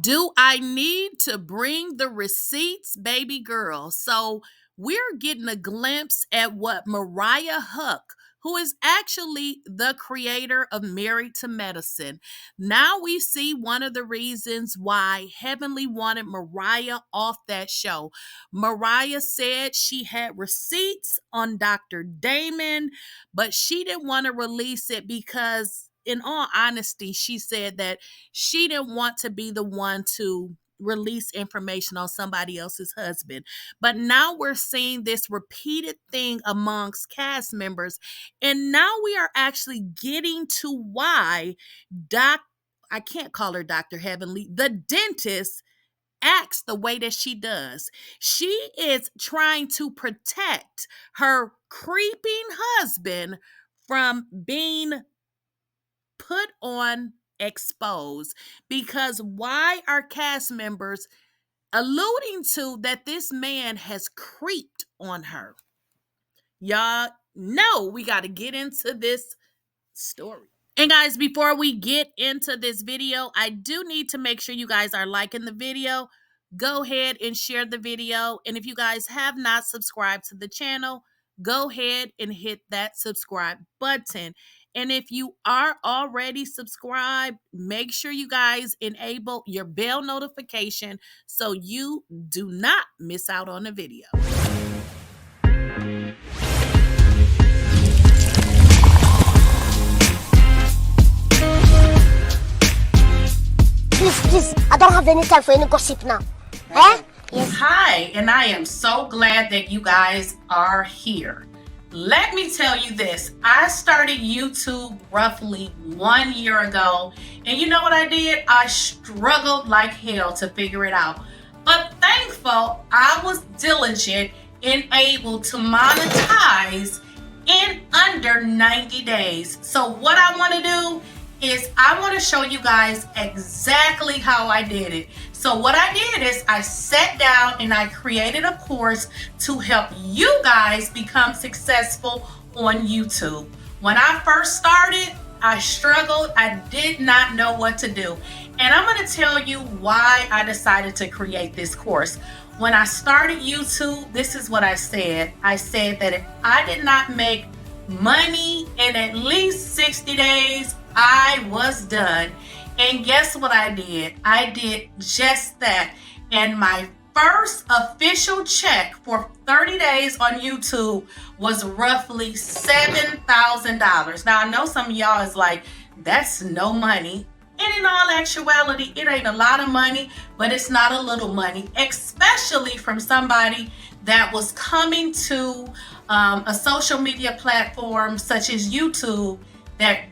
Do I need to bring the receipts, baby girl? So we're getting a glimpse at what mariahhuq, who is actually the creator of Married to Medicine. Now we see one of the reasons why Heavenly wanted Mariah off that show. Mariah said she had receipts on Dr. Damon, but she didn't want to release it because, in all honesty, she said that she didn't want to be the one to release information on somebody else's husband. But now we're seeing this repeated thing amongst cast members. And now we are actually getting to why I can't call her Dr. Heavenly, the dentist acts the way that she does. She is trying to protect her creeping husband from being put on exposed, because why are cast members alluding to that this man has creeped on her? Y'all know we got to get into this story. And guys, before we get into this video, I do need to make sure you guys are liking the video. Go ahead and share the video. And if you guys have not subscribed to the channel, go ahead and hit that subscribe button. And if you are already subscribed, make sure you guys enable your bell notification so you do not miss out on the video. Please, I don't have any time for any gossip now. Eh? Yes. Hi, and I am so glad that you guys are here. Let me tell you this. I started YouTube roughly 1 year ago, and you know what I did? I struggled like hell to figure it out. But thankful, I was diligent and able to monetize in under 90 days. So what I want to do is I want to show you guys exactly how I did it. So what I did is I sat down and I created a course to help you guys become successful on YouTube. When I first started, I struggled. I did not know what to do. And I'm going to tell you why I decided to create this course. When I started YouTube, this is what I said. I said that if I did not make money in at least 60 days, I was done. And guess what I did? I did just that. And my first official check for 30 days on YouTube was roughly $7,000. Now I know some of y'all is like, that's no money. And in all actuality, it ain't a lot of money, but it's not a little money, especially from somebody that was coming to a social media platform such as YouTube that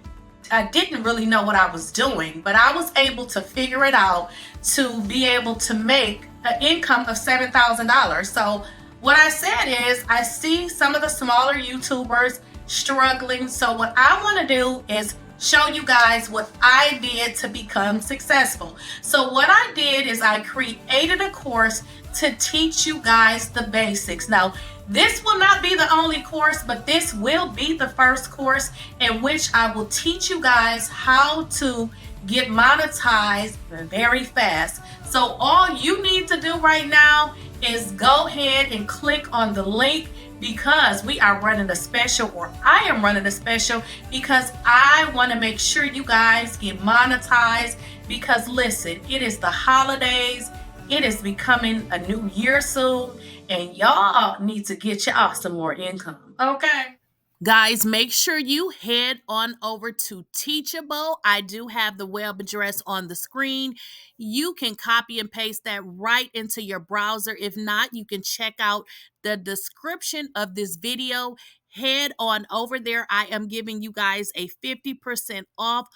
I didn't really know what I was doing, but I was able to figure it out to be able to make an income of $7,000. So what I said is I see some of the smaller YouTubers struggling. So what I want to do is show you guys what I did to become successful. So what I did is I created a course to teach you guys the basics. Now, this will not be the only course, but this will be the first course in which I will teach you guys how to get monetized very fast. So all you need to do right now is go ahead and click on the link, because we are running a special, or I am running a special, because I want to make sure you guys get monetized. Because listen, it is the holidays. It is becoming a new year soon, and y'all need to get y'all some more income, okay? Guys, make sure you head on over to Teachable. I do have the web address on the screen. You can copy and paste that right into your browser. If not, you can check out the description of this video. Head on over there. I am giving you guys a 50% off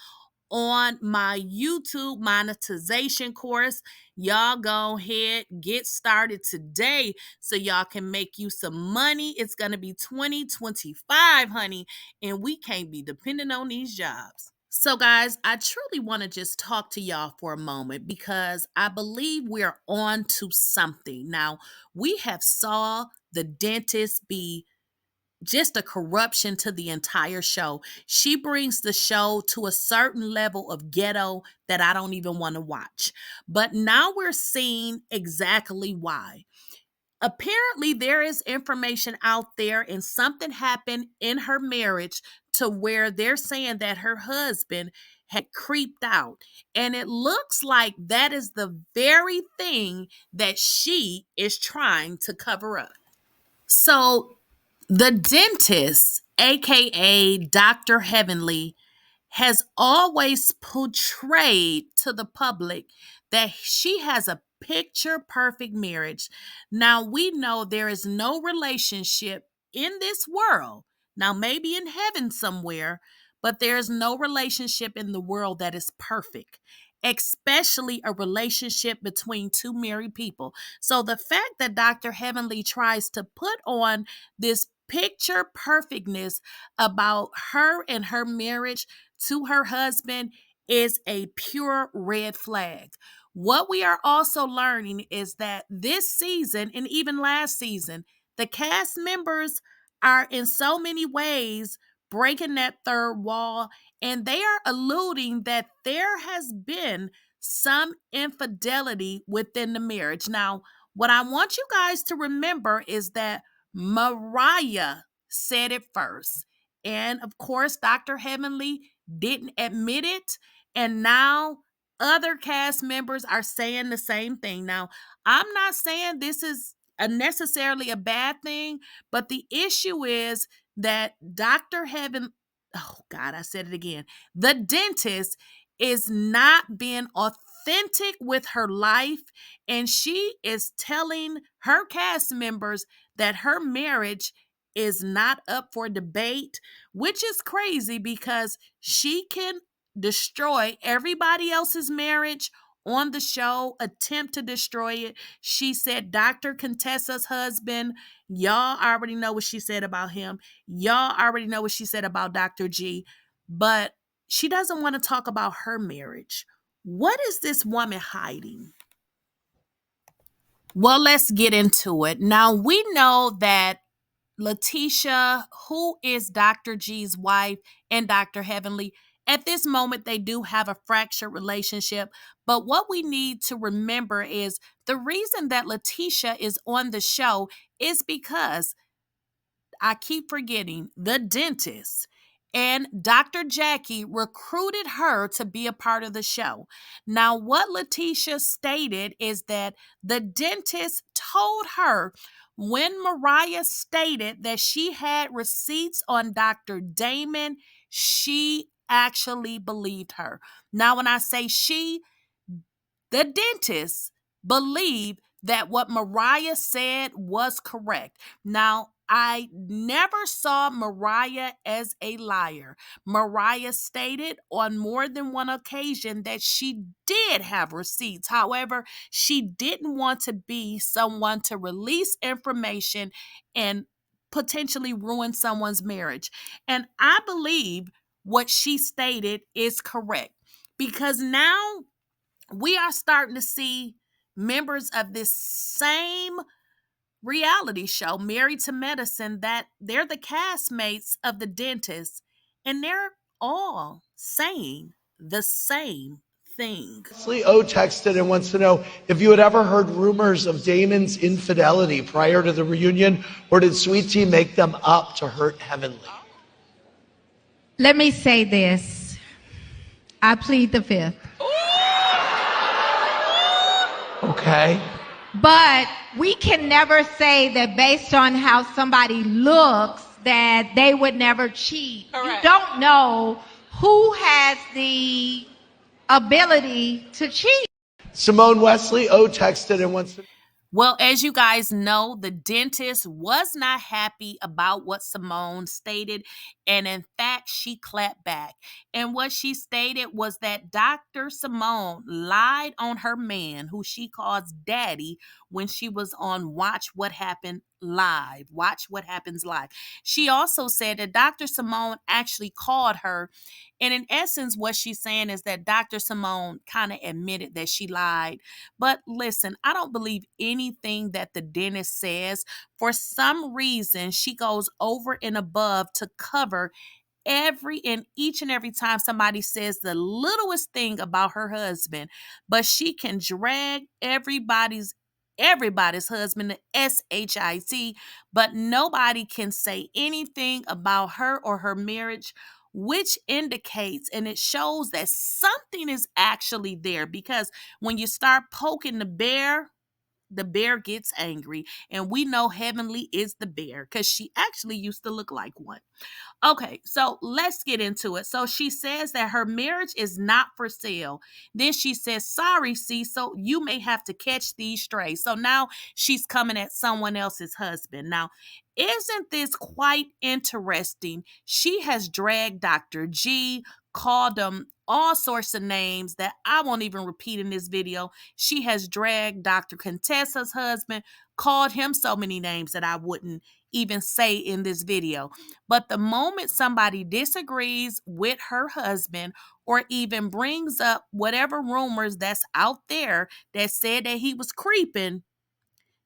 on my YouTube monetization course. Y'all go ahead, get started today so y'all can make you some money. It's going to be 2025, honey, and we can't be dependent on these jobs. So guys, I truly want to just talk to y'all for a moment, because I believe we're on to something. Now, we have saw the dentist be just a corruption to the entire show. She brings the show to a certain level of ghetto that I don't even want to watch. But now we're seeing exactly why. Apparently, there is information out there, and something happened in her marriage to where they're saying that her husband had creeped out. And it looks like that is the very thing that she is trying to cover up. So, the dentist, aka Dr. Heavenly, has always portrayed to the public that she has a picture perfect marriage. Now, we know there is no relationship in this world, now, maybe in heaven somewhere, but there is no relationship in the world that is perfect, especially a relationship between two married people. So, the fact that Dr. Heavenly tries to put on this picture perfectness about her and her marriage to her husband is a pure red flag. What we are also learning is that this season and even last season, the cast members are in so many ways breaking that third wall, and they are alluding that there has been some infidelity within the marriage. Now, what I want you guys to remember is that Mariah said it first. And of course, Dr. Heavenly didn't admit it. And now other cast members are saying the same thing. Now, I'm not saying this is necessarily a bad thing, but the issue is that Dr. Heaven, oh God, I said it again. The dentist is not being authentic with her life, and she is telling her cast members that her marriage is not up for debate, which is crazy because she can destroy everybody else's marriage on the show, attempt to destroy it. She said Dr. Contessa's husband, y'all already know what she said about him. Y'all already know what she said about Dr. G, but she doesn't want to talk about her marriage. What is this woman hiding? Well, let's get into it. Now, we know that Lakeysha, who is Dr. G's wife, and Dr. Heavenly, at this moment, they do have a fractured relationship. But what we need to remember is the reason that Lakeysha is on the show is because I keep forgetting the dentist and Dr. Jackie recruited her to be a part of the show. Now, what Lakeysha stated is that the dentist told her when Mariah stated that she had receipts on Dr. Damon, she actually believed her. Now, when I say she, the dentist believed that what Mariah said was correct. Now, I never saw Mariah as a liar. Mariah stated on more than one occasion that she did have receipts. However, she didn't want to be someone to release information and potentially ruin someone's marriage. And I believe what she stated is correct because now we are starting to see members of this same reality show, Married to Medicine, that they're the castmates of the dentist, and they're all saying the same thing. Leslie O texted and wants to know if you had ever heard rumors of Damon's infidelity prior to the reunion, or did Sweet Tea make them up to hurt Heavenly? Let me say this. I plead the fifth. Okay. But we can never say that based on how somebody looks that they would never cheat. Correct. You don't know who has the ability to cheat. Simone Wesley O texted and wants to... Well, as you guys know, the dentist was not happy about what Simone stated. And in fact, back, she clapped back. And what she stated was that Dr. Simone lied on her man, who she calls daddy, when she was on Watch What Happened Live. Watch What Happens Live. She also said that Dr. Simone actually called her. And in essence, what she's saying is that Dr. Simone kind of admitted that she lied. But listen, I don't believe anything that the dentist says. For some reason, she goes over and above to cover each and every time somebody says the littlest thing about her husband, but she can drag everybody's husband to SHIT, but nobody can say anything about her or her marriage, which indicates and it shows that something is actually there, because when you start poking the bear gets angry, and we know Heavenly is the bear because she actually used to look like one. Okay, so let's get into it. So she says that her marriage is not for sale. Then she says, sorry, Cecil, you may have to catch these strays. So now she's coming at someone else's husband. Now, isn't this quite interesting? She has dragged Dr. G, called him all sorts of names that I won't even repeat in this video. She has dragged Dr. Contessa's husband, called him so many names that I wouldn't even say in this video. But the moment somebody disagrees with her husband or even brings up whatever rumors that's out there that said that he was creeping,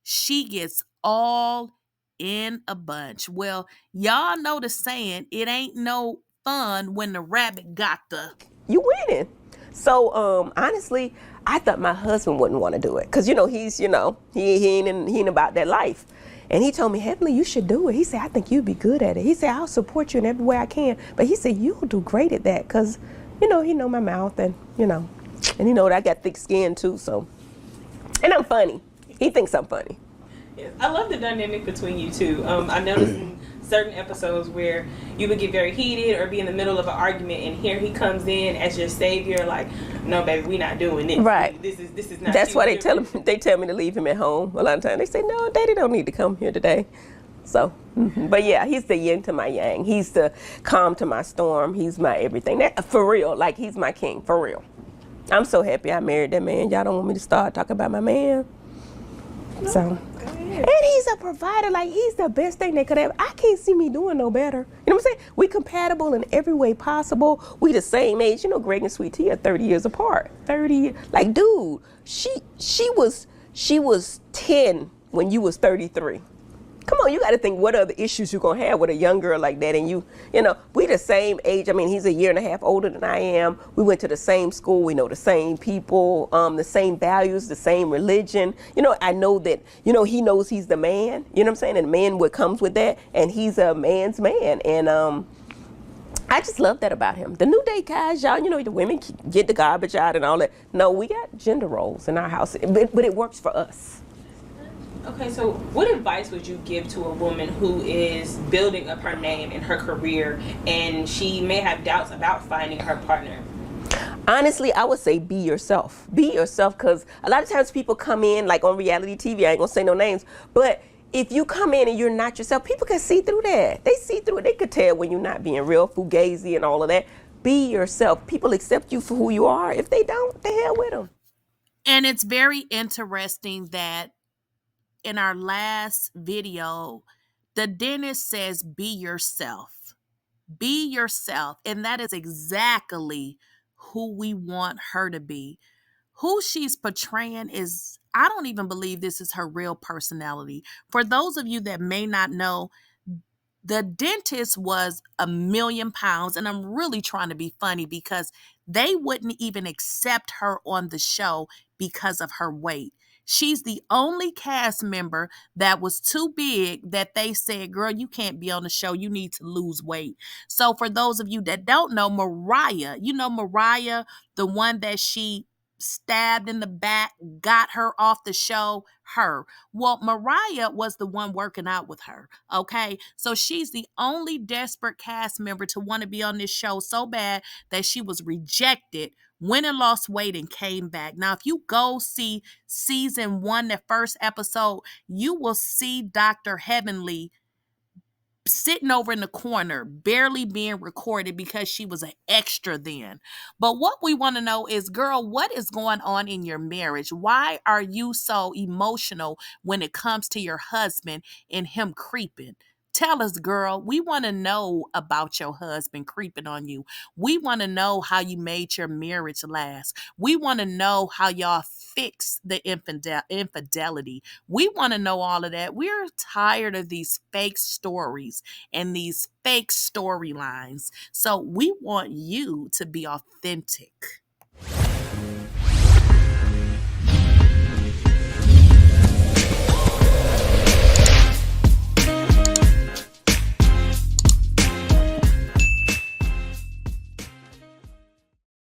she gets all in a bunch. Well, y'all know the saying, it ain't no fun when the rabbit got the... You winning. So honestly, I thought my husband wouldn't want to do it, because he's he ain't about that life. And he told me, Heavenly, you should do it. He said, I think you'd be good at it. He said, I'll support you in every way I can. But he said, you'll do great at that, because he know my mouth, and and he know that I got thick skin too. So, and I'm funny. He thinks I'm funny. Yes. I love the dynamic between you two. I noticed in certain episodes where you would get very heated or be in the middle of an argument, and here he comes in as your savior, like, no, baby, we not doing this. Right. This is not. That's why they tell me to leave him at home a lot of times. They say, no, Daddy don't need to come here today. So, but yeah, he's the yin to my yang. He's the calm to my storm. He's my everything. That, for real, like, he's my king, for real. I'm so happy I married that man. Y'all don't want me to start talking about my man. No, so, and he's a provider. Like, he's the best thing they could have. I can't see me doing no better. You know what I'm saying? We compatible in every way possible. We the same age. Greg and Sweet Tea are 30 years apart. 30. Like, dude, she was 10 when you was 33. Come on, you got to think what other issues you're going to have with a young girl like that. And we the same age. I mean, he's a year and a half older than I am. We went to the same school. We know the same people, the same values, the same religion. I know that, he knows he's the man, you know what I'm saying? And man, what comes with that. And he's a man's man. And I just love that about him. The new day guys, y'all, the women get the garbage out and all that. No, we got gender roles in our house, but it works for us. Okay, so what advice would you give to a woman who is building up her name and her career, and she may have doubts about finding her partner? Honestly, I would say be yourself. Be yourself, because a lot of times people come in, like on reality TV, I ain't gonna say no names, but if you come in and you're not yourself, people can see through that. They see through it. They could tell when you're not being real, fugazi and all of that. Be yourself. People accept you for who you are. If they don't, the hell with them. And it's very interesting that in our last video, the dentist says, be yourself. Be yourself. And that is exactly who we want her to be. Who she's portraying is, I don't even believe this is her real personality. For those of you that may not know, the dentist was 1,000,000 pounds, and I'm really trying to be funny because they wouldn't even accept her on the show because of her weight. She's the only cast member that was too big that they said, girl, you can't be on the show. You need to lose weight. So for those of you that don't know, Mariah, Mariah, the one that she stabbed in the back, got her off the show, her. Well, Mariah was the one working out with her, okay? So she's the only desperate cast member to want to be on this show so bad that she was rejected, went and lost weight and came back. Now, if you go see season 1, the first episode, you will see Dr. Heavenly sitting over in the corner, barely being recorded because she was an extra then. But what we want to know is, girl, what is going on in your marriage? Why are you so emotional when it comes to your husband and him creeping? Tell us, girl. We want to know about your husband creeping on you. We want to know how you made your marriage last. We want to know how y'all fix the infidelity. We want to know all of that. We're tired of these fake stories and these fake storylines. So we want you to be authentic.